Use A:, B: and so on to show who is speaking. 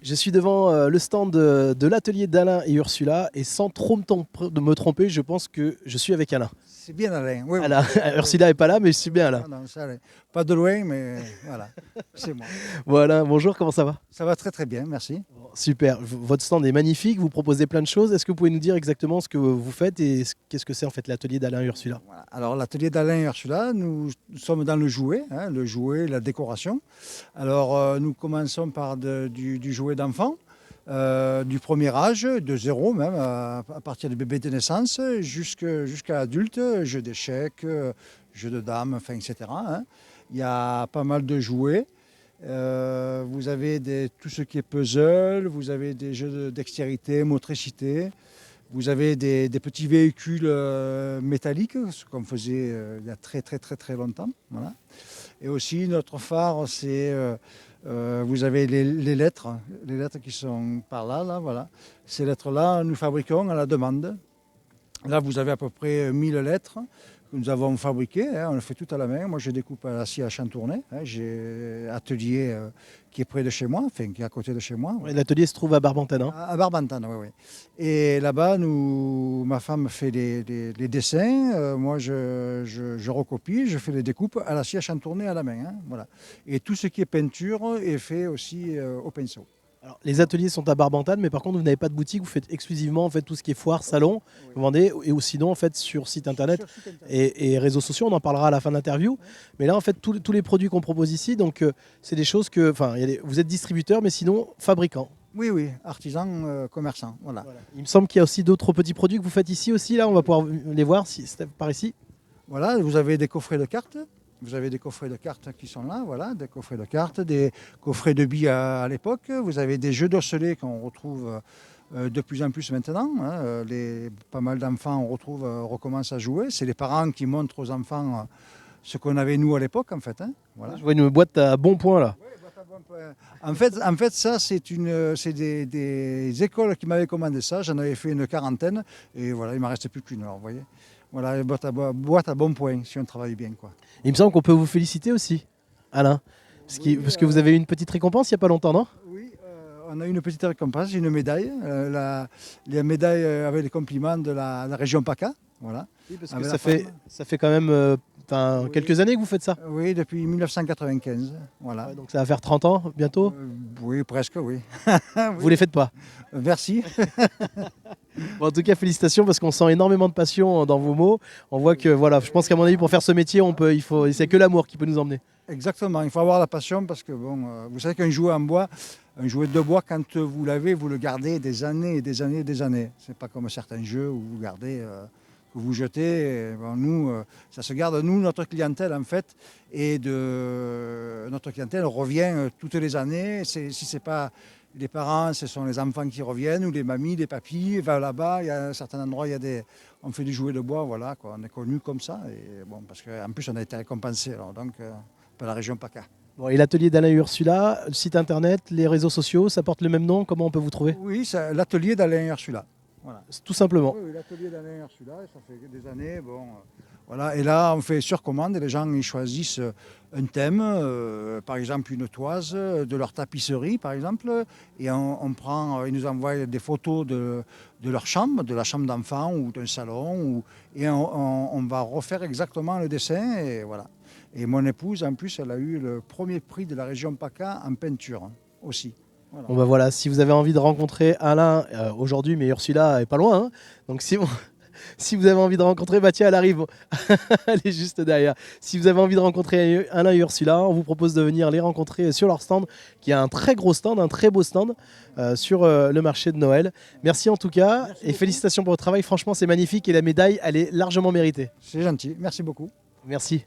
A: Je suis devant le stand de l'atelier d'Alain et Ursula et sans trop me tromper, je pense que je suis avec Alain.
B: C'est bien Alain, oui.
A: Alain,
B: Oui.
A: Ursula n'est pas là, mais je suis bien Alain.
B: Non, ça, pas de loin, mais voilà, c'est moi.
A: Voilà, bonjour, comment ça va?
B: Ça va très très bien, merci.
A: Super, votre stand est magnifique, vous proposez plein de choses. Est-ce que vous pouvez nous dire exactement ce que vous faites et qu'est-ce que c'est en fait l'atelier d'Alain et Ursula?
B: Voilà. Alors l'atelier d'Alain et Ursula, nous sommes dans le jouet, la décoration. Alors nous commençons par du jouet d'enfant. Du premier âge, de zéro même, à partir du bébé de naissance, jusqu'à l'adulte, jeux d'échecs, jeux de dames, enfin, etc. Il y a pas mal de jouets. Vous avez tout ce qui est puzzle, vous avez des jeux de dextérité, motricité, vous avez des petits véhicules métalliques, ce qu'on faisait il y a très très très très longtemps. Voilà. Et aussi notre phare, c'est vous avez les lettres qui sont par là, voilà. Ces lettres-là, nous fabriquons à la demande. Là, vous avez à peu près 1000 lettres que nous avons fabriquées. On le fait tout à la main. Moi, je découpe à la scie à Chantournay. J'ai un atelier qui est près de chez moi, enfin qui est à côté de chez moi.
A: Ouais, l'atelier se trouve à Barbantane. Hein.
B: À Barbantane, oui. Et là-bas, ma femme fait les dessins. Moi, je recopie, je fais les découpes à la scie à Chantournay à la main. Voilà. Et tout ce qui est peinture est fait aussi au pinceau.
A: Alors, les ateliers sont à Barbantane, mais par contre, vous n'avez pas de boutique, vous faites exclusivement en fait, tout ce qui est foire, salon, vous vendez, et ou sinon en fait, sur site internet
B: Sur site internet.
A: et réseaux sociaux, on en parlera à la fin de l'interview. Mais là, en fait, tous les produits qu'on propose ici, donc c'est des choses que, enfin, vous êtes distributeur, mais sinon fabricant.
B: Oui, artisan, commerçant, voilà.
A: Voilà. Il me semble qu'il y a aussi d'autres petits produits que vous faites ici aussi, là, on va pouvoir les voir si c'est par ici.
B: Voilà, vous avez des coffrets de cartes. Vous avez des coffrets de cartes qui sont là, voilà, des coffrets de cartes, des coffrets de billes à l'époque. Vous avez des jeux d'osselets qu'on retrouve de plus en plus maintenant. Pas mal d'enfants recommencent à jouer. C'est les parents qui montrent aux enfants ce qu'on avait nous à l'époque, en fait. Voilà.
A: Je vois une boîte à bon point là.
B: En fait, ça, c'est des écoles qui m'avaient commandé ça. J'en avais fait une quarantaine et voilà, il ne m'en restait plus qu'une, vous voyez. Voilà, boîte à bon point, si on travaille bien, quoi.
A: Il me semble qu'on peut vous féliciter aussi, Alain, parce que vous avez eu une petite récompense il n'y a pas longtemps, non?
B: Oui, on a eu une petite récompense, une médaille. La médaille avec les compliments de la région PACA. Voilà.
A: Oui, parce que ça fait quand même
B: Oui.
A: quelques années que vous faites ça.
B: Oui, depuis 1995. Voilà.
A: Ouais, donc ça va faire 30 ans bientôt.
B: Oui, presque, oui.
A: Vous les faites pas.
B: Merci.
A: Bon, en tout cas, félicitations parce qu'on sent énormément de passion dans vos mots. On voit que, voilà, je pense qu'à mon avis, pour faire ce métier, c'est que l'amour qui peut nous emmener.
B: Exactement, il faut avoir la passion parce que bon, vous savez qu'un jouet en bois, un jouet de bois, quand vous l'avez, vous le gardez des années et des années et des années. C'est pas comme certains jeux où vous gardez, que vous jetez. Nous, ça se garde. Nous, notre clientèle en fait, notre clientèle revient toutes les années. Si c'est pas les parents, ce sont les enfants qui reviennent, ou les mamies, les papis. Là-bas, il y a un certain endroit, on fait du jouet de bois, voilà, quoi. On est connu comme ça. Et bon, parce qu'en plus, on a été récompensé. Donc, par la région PACA.
A: Bon, et l'atelier d'Alain et Ursula, le site internet, les réseaux sociaux, ça porte le même nom. Comment on peut vous trouver?
B: Oui, c'est l'atelier d'Alain et Ursula. Voilà.
A: Tout simplement.
B: Oui, l'atelier d'Alain et Ursula, ça fait des années. Voilà. Et là, on fait sur commande. Les gens ils choisissent un thème, par exemple une toise de leur tapisserie, par exemple, et ils nous envoient des photos de leur chambre, de la chambre d'enfant ou d'un salon, et on va refaire exactement le dessin, et voilà. Et mon épouse, en plus, elle a eu le premier prix de la région PACA en peinture aussi. Voilà.
A: Bon, bah voilà, si vous avez envie de rencontrer Alain aujourd'hui, mais Ursula est pas loin, hein. Donc si vous avez envie de rencontrer, bah tiens, elle arrive, elle est juste derrière. Si vous avez envie de rencontrer Alain et Ursula, on vous propose de venir les rencontrer sur leur stand, qui a un très gros stand, un très beau stand sur le marché de Noël. Merci en tout cas, et félicitations pour votre travail. Franchement, c'est magnifique et la médaille, elle est largement méritée.
B: C'est gentil, merci beaucoup.
A: Merci.